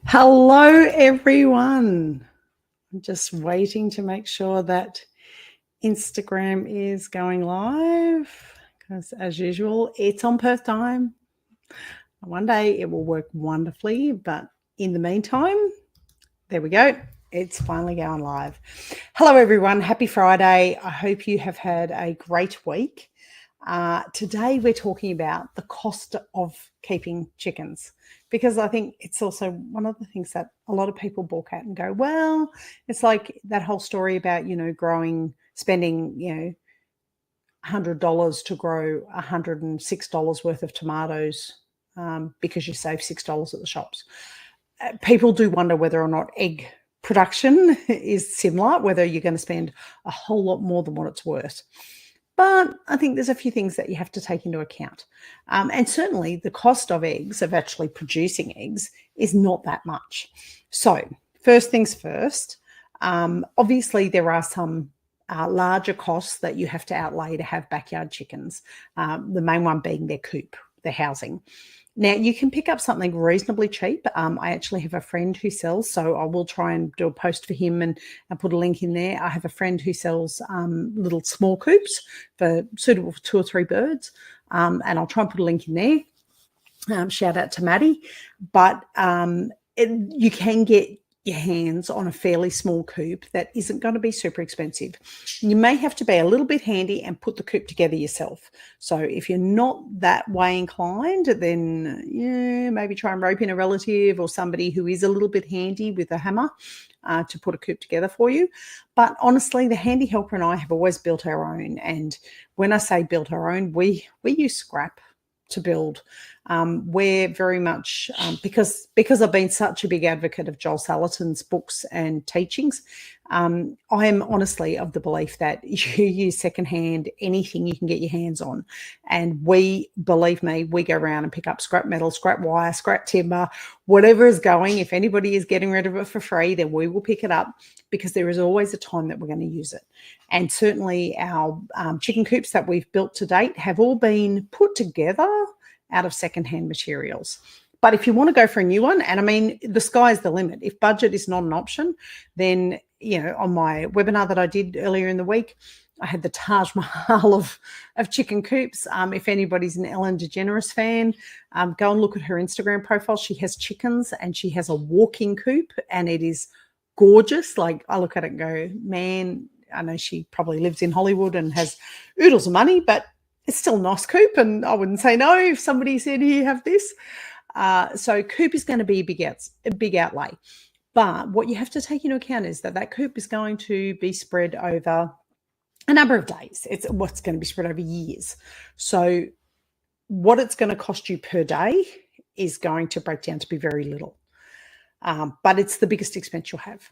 Hello, everyone. I'm just waiting to make sure that Instagram is going live because, as usual, it's on Perth time. One day it will work wonderfully, but in the meantime, there we go. It's finally going live. Hello, everyone. Happy Friday. I hope you have had a great week. Today, we're talking about the cost of keeping chickens, because I think it's also one of the things that a lot of people balk at and go, well, it's like that whole story about, spending, $100 to grow $106 worth of tomatoes because you save $6 at the shops. People do wonder whether or not egg production is similar, whether you're going to spend a whole lot more than what it's worth. But I think there's a few things that you have to take into account. And certainly the cost of eggs, of actually producing eggs, is not that much. So first things first, obviously there are some larger costs that you have to outlay to have backyard chickens, the main one being their coop, their housing. Now, you can pick up something reasonably cheap. I actually have a friend who sells, so I will try and do a post for him and put a link in there. I have a friend who sells little small coops suitable for 2 or 3 birds, and I'll try and put a link in there. Shout out to Maddie. But you can get your hands on a fairly small coop that isn't going to be super expensive. You may have to be a little bit handy and put the coop together yourself. So if you're not that way inclined, then maybe try and rope in a relative or somebody who is a little bit handy with a hammer to put a coop together for you. But honestly, the Handy Helper and I have always built our own. And when I say built our own, we use scrap to build. We're very much, because I've been such a big advocate of Joel Salatin's books and teachings, I am honestly of the belief that you use secondhand anything you can get your hands on. And believe me, we go around and pick up scrap metal, scrap wire, scrap timber, whatever is going. If anybody is getting rid of it for free, then we will pick it up, because there is always a time that we're going to use it. And certainly our chicken coops that we've built to date have all been put together out of secondhand materials. But if you want to go for a new one, and I mean, the sky's the limit. If budget is not an option, then, on my webinar that I did earlier in the week, I had the Taj Mahal of chicken coops. If anybody's an Ellen DeGeneres fan, go and look at her Instagram profile. She has chickens and she has a walking coop, and it is gorgeous. Like, I look at it and go, man, I know she probably lives in Hollywood and has oodles of money, but it's still a nice coop, and I wouldn't say no if somebody said, here, have this. So coop is going to be a big outlay. But what you have to take into account is that coop is going to be spread over a number of days. It's what's going to be spread over years. So what it's going to cost you per day is going to break down to be very little. But it's the biggest expense you'll have.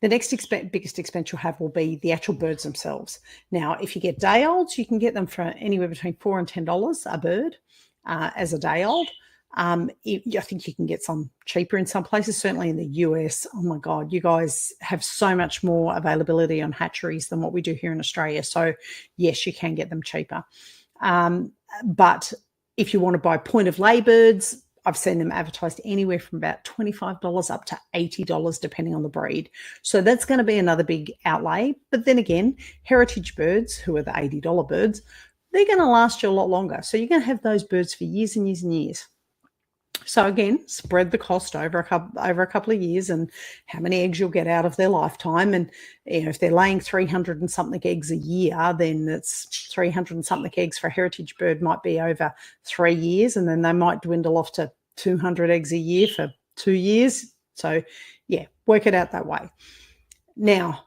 The next biggest expense you'll have will be the actual birds themselves. Now, if you get day olds, you can get them for anywhere between $4 and $10 a bird as a day old. I think you can get some cheaper in some places, certainly in the US. Oh my God, you guys have so much more availability on hatcheries than what we do here in Australia. So yes, you can get them cheaper. But if you want to buy point of lay birds, I've seen them advertised anywhere from about $25 up to $80, depending on the breed. So that's going to be another big outlay. But then again, heritage birds, who are the $80 birds, they're going to last you a lot longer. So you're going to have those birds for years and years and years. So again, spread the cost over a couple of years and how many eggs you'll get out of their lifetime. And if they're laying 300 and something eggs a year, then it's 300 and something eggs for a heritage bird might be over 3 years, and then they might dwindle off to 200 eggs a year for 2 years. So yeah, work it out that way. Now,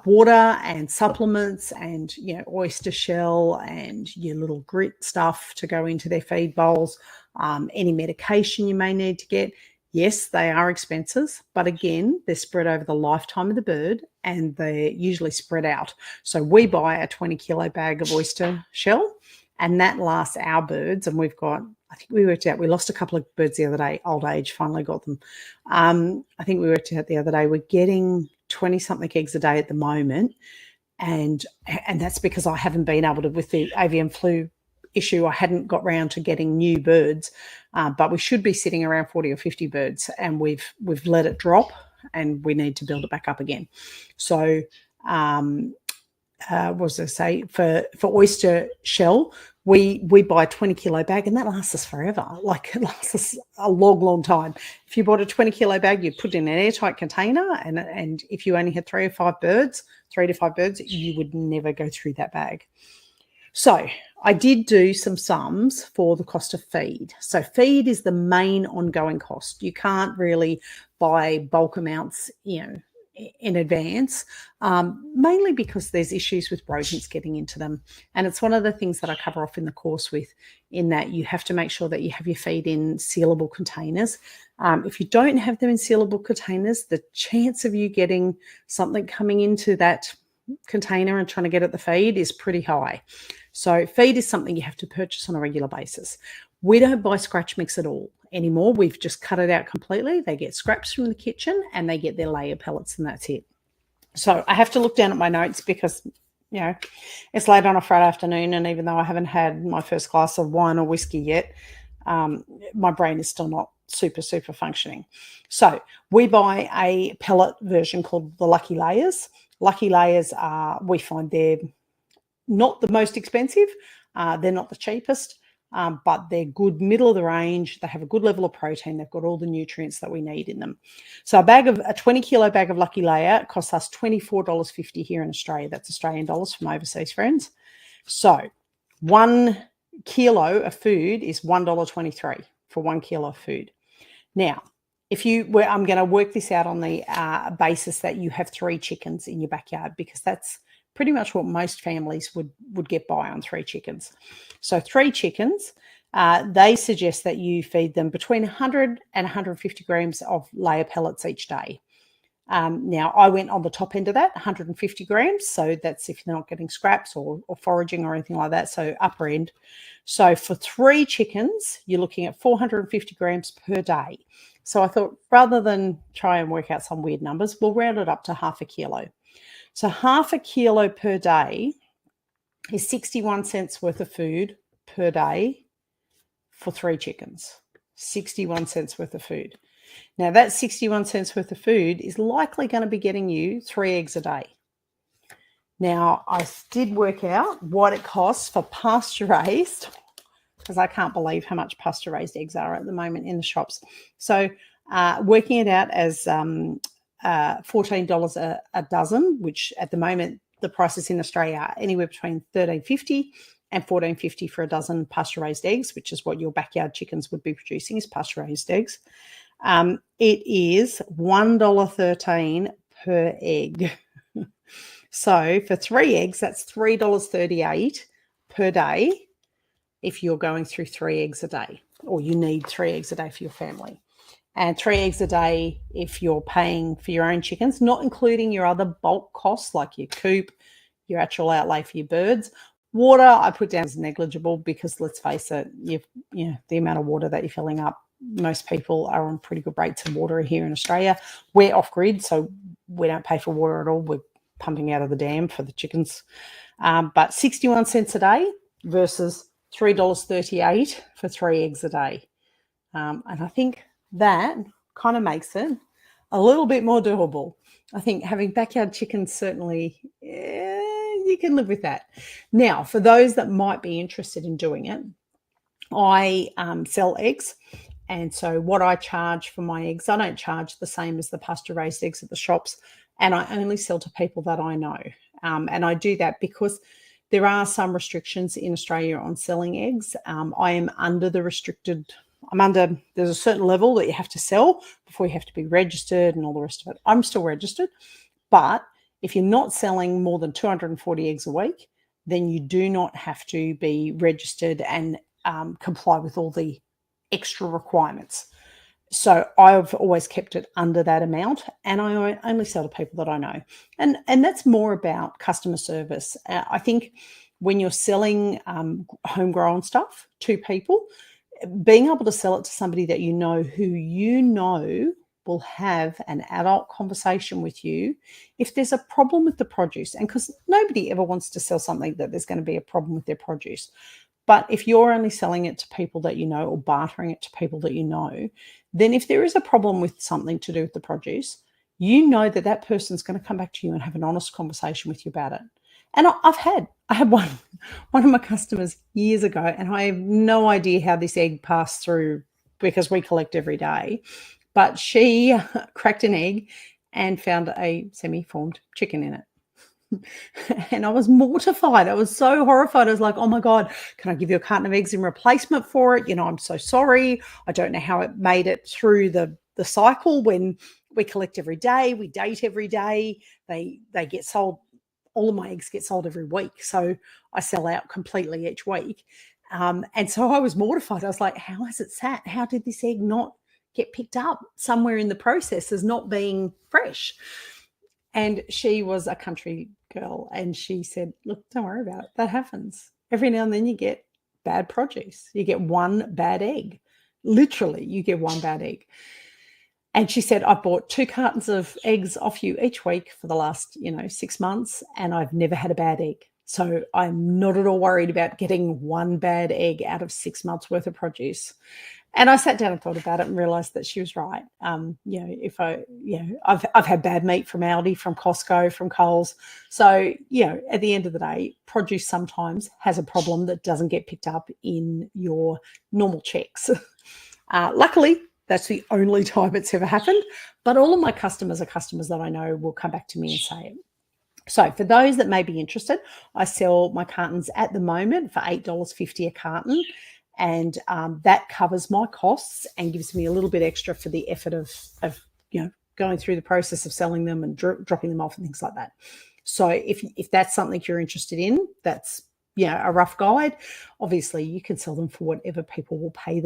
water and supplements and oyster shell and your little grit stuff to go into their feed bowls, any medication you may need to get. Yes, they are expenses, but again, they're spread over the lifetime of the bird and they're usually spread out. So we buy a 20-kilo bag of oyster shell, and that lasts our birds. And we've got, I think we worked out, we lost a couple of birds the other day, old age, finally got them. I think we worked out the other day, we're getting 20-something eggs a day at the moment. And that's because I haven't been able to, with the avian flu issue. I hadn't got round to getting new birds, but we should be sitting around 40 or 50 birds, and we've let it drop, and we need to build it back up again. So, what was I say, for oyster shell, we buy a 20 kilo bag, and that lasts us forever. Like, it lasts us a long time. If you bought a 20 kilo bag, you'd put it in an airtight container, and if you only had 3 to 5 birds, you would never go through that bag. So I did do some sums for the cost of feed. So feed is the main ongoing cost. You can't really buy bulk amounts, in advance, mainly because there's issues with rodents getting into them. And it's one of the things that I cover off in the course in that you have to make sure that you have your feed in sealable containers. If you don't have them in sealable containers, the chance of you getting something coming into that container and trying to get at the feed is pretty high. So feed is something you have to purchase on a regular basis. We don't buy scratch mix at all anymore. We've just cut it out completely. They get scraps from the kitchen and they get their layer pellets, and that's it. So I have to look down at my notes because, it's late on a Friday afternoon, and even though I haven't had my first glass of wine or whiskey yet, my brain is still not super functioning. So we buy a pellet version called the Lucky Layers. Lucky Layers we find they're not the most expensive. They're not the cheapest. But they're good, middle of the range. They have a good level of protein. They've got all the nutrients that we need in them. So a 20 kilo bag of Lucky Layer costs us $24.50 here in Australia. That's Australian dollars from overseas friends. So 1 kilo of food is $1.23 for 1 kilo of food. Now, I'm going to work this out on the basis that you have 3 chickens in your backyard, because that's pretty much what most families would get by on 3 chickens. So 3 chickens, they suggest that you feed them between 100 and 150 grams of layer pellets each day. Now, I went on the top end of that, 150 grams. So that's if they're not getting scraps or foraging or anything like that. So upper end. So for 3 chickens, you're looking at 450 grams per day. So I thought, rather than try and work out some weird numbers, we'll round it up to half a kilo. So half a kilo per day is 61 cents worth of food per day for 3 chickens. 61 cents worth of food. Now, that 61 cents worth of food is likely going to be getting you 3 eggs a day. Now, I did work out what it costs for pasture-raised, because I can't believe how much pasture-raised eggs are at the moment in the shops. So working it out as $14 a dozen, which at the moment the prices in Australia are anywhere between $13.50 and $14.50 for a dozen pasture-raised eggs, which is what your backyard chickens would be producing, is pasture-raised eggs. It is $1.13 per egg. So for 3 eggs, that's $3.38 per day if you're going through 3 eggs a day, or you need 3 eggs a day for your family. And 3 eggs a day if you're paying for your own chickens, not including your other bulk costs like your coop, your actual outlay for your birds. Water, I put down as negligible, because let's face it, the amount of water that you're filling up, most people are on pretty good rates of water here in Australia. We're off-grid, so we don't pay for water at all. We're pumping out of the dam for the chickens. But 61 cents a day versus $3.38 for 3 eggs a day. And I think that kind of makes it a little bit more doable. I think having backyard chickens, certainly, you can live with that. Now, for those that might be interested in doing it, I sell eggs. And so what I charge for my eggs, I don't charge the same as the pasture-raised eggs at the shops. And I only sell to people that I know. And I do that because there are some restrictions in Australia on selling eggs. I am under the restricted... there's a certain level that you have to sell before you have to be registered and all the rest of it. I'm still registered, but if you're not selling more than 240 eggs a week, then you do not have to be registered and comply with all the extra requirements. So I've always kept it under that amount, and I only sell to people that I know. And that's more about customer service. I think when you're selling homegrown stuff to people, being able to sell it to somebody that you know, who you know will have an adult conversation with you if there's a problem with the produce. And because nobody ever wants to sell something that there's going to be a problem with their produce. But if you're only selling it to people that you know or bartering it to people that you know, then if there is a problem with something to do with the produce, you know that that person's going to come back to you and have an honest conversation with you about it. And I had one of my customers years ago, and I have no idea how this egg passed through because we collect every day. But she cracked an egg and found a semi-formed chicken in it. And I was mortified. I was so horrified. I was like, oh my God, can I give you a carton of eggs in replacement for it? I'm so sorry. I don't know how it made it through the cycle when we collect every day, we date every day. They get sold. All of my eggs get sold every week. So I sell out completely each week. And so I was mortified. I was like, how has it sat? How did this egg not get picked up somewhere in the process as not being fresh? And she was a country girl, and she said, look, don't worry about it. That happens. Every now and then you get bad produce. You get one bad egg. Literally, you get one bad egg. And she said, I bought 2 cartons of eggs off you each week for the last, 6 months, and I've never had a bad egg. So I'm not at all worried about getting one bad egg out of 6 months worth of produce. And I sat down and thought about it and realised that she was right. I've had bad meat from Aldi, from Costco, from Coles. So, at the end of the day, produce sometimes has a problem that doesn't get picked up in your normal checks. Luckily, that's the only time it's ever happened. But all of my customers are customers that I know will come back to me and say it. So for those that may be interested, I sell my cartons at the moment for $8.50 a carton. And that covers my costs and gives me a little bit extra for the effort of going through the process of selling them and dropping them off and things like that. So if that's something you're interested in, that's a rough guide. Obviously, you can sell them for whatever people will pay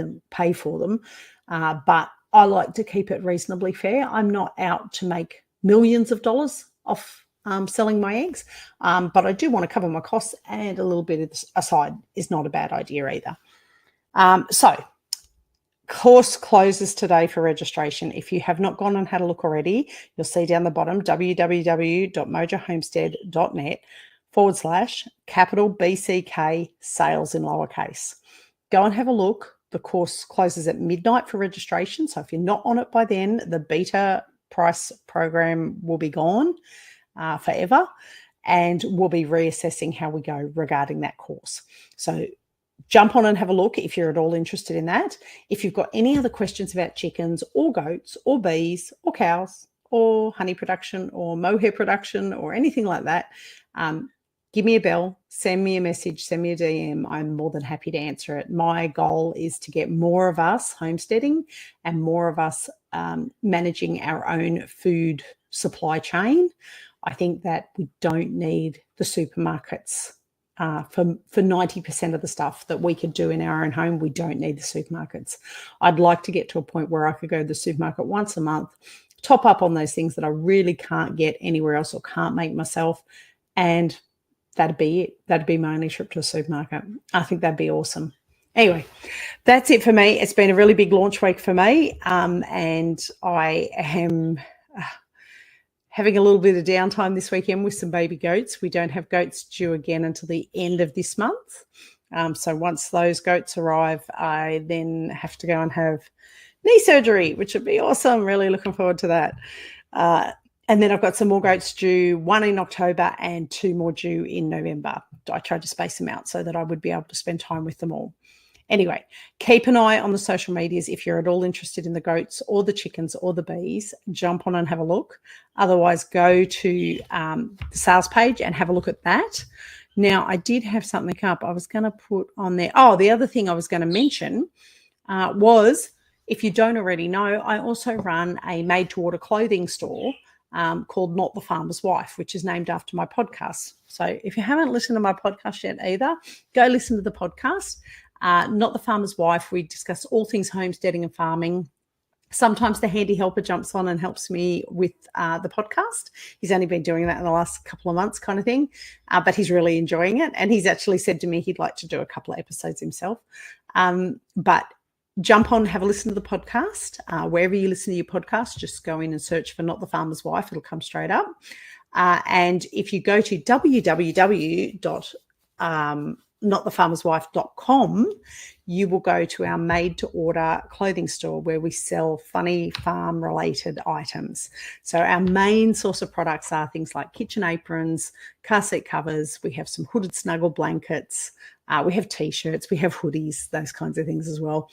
for them, but I like to keep it reasonably fair. I'm not out to make millions of dollars off selling my eggs, but I do want to cover my costs, and a little bit aside is not a bad idea either. So course closes today for registration. If you have not gone and had a look already, you'll see down the bottom, www.mojohomestead.net/capital BCK sales in lowercase. Go and have a look. The course closes at midnight for registration. So if you're not on it by then, the beta price program will be gone forever, and we'll be reassessing how we go regarding that course. So jump on and have a look if you're at all interested in that. If you've got any other questions about chickens or goats or bees or cows or honey production or mohair production or anything like that, give me a bell, send me a message, send me a DM. I'm more than happy to answer it. My goal is to get more of us homesteading and more of us managing our own food supply chain. I think that we don't need the supermarkets. For 90% of the stuff that we could do in our own home, we don't need the supermarkets. I'd like to get to a point where I could go to the supermarket once a month, top up on those things that I really can't get anywhere else or can't make myself, and that'd be it. That'd be my only trip to a supermarket. I think that'd be awesome. Anyway, that's it for me. It's been a really big launch week for me, and I am having a little bit of downtime this weekend with some baby goats. We don't have goats due again until the end of this month. So once those goats arrive, I then have to go and have knee surgery, which would be awesome. Really looking forward to that. And then I've got some more goats due, 1 in October and 2 more due in November. I tried to space them out so that I would be able to spend time with them all. Anyway, keep an eye on the social medias. If you're at all interested in the goats or the chickens or the bees, jump on and have a look. Otherwise, go to the sales page and have a look at that. Now, I did have something up I was going to put on there. Oh, the other thing I was going to mention was, if you don't already know, I also run a made-to-order clothing store called Not the Farmer's Wife, which is named after my podcast. So if you haven't listened to my podcast yet either, go listen to the podcast. Not the Farmer's Wife. We discuss all things homesteading and farming. Sometimes the handy helper jumps on and helps me with the podcast. He's only been doing that in the last couple of months kind of thing, but he's really enjoying it. And he's actually said to me he'd like to do a couple of episodes himself. But jump on, have a listen to the podcast. Wherever you listen to your podcast, just go in and search for Not the Farmer's Wife. It'll come straight up. And if you go to notthefarmerswife.com, you will go to our made-to-order clothing store where we sell funny farm-related items. So our main source of products are things like kitchen aprons, car seat covers. We have some hooded snuggle blankets. We have T-shirts. We have hoodies, those kinds of things as well.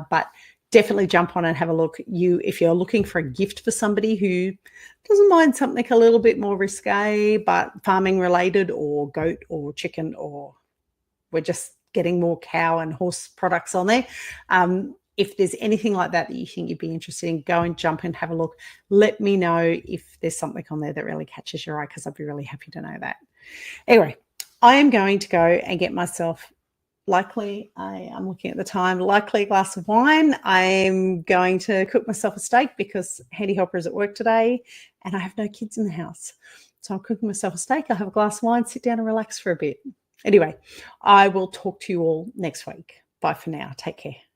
But definitely jump on and have a look. If you're looking for a gift for somebody who doesn't mind something a little bit more risque, but farming related, or goat or chicken, or we're just getting more cow and horse products on there. If there's anything like that you think you'd be interested in, go and jump and have a look. Let me know if there's something on there that really catches your eye, because I'd be really happy to know that. Anyway, I am going to go and get myself, I'm looking at the time, likely a glass of wine. I'm going to cook myself a steak because Handy Helper is at work today and I have no kids in the house. So I'm cooking myself a steak. I'll have a glass of wine, sit down and relax for a bit. Anyway, I will talk to you all next week. Bye for now. Take care.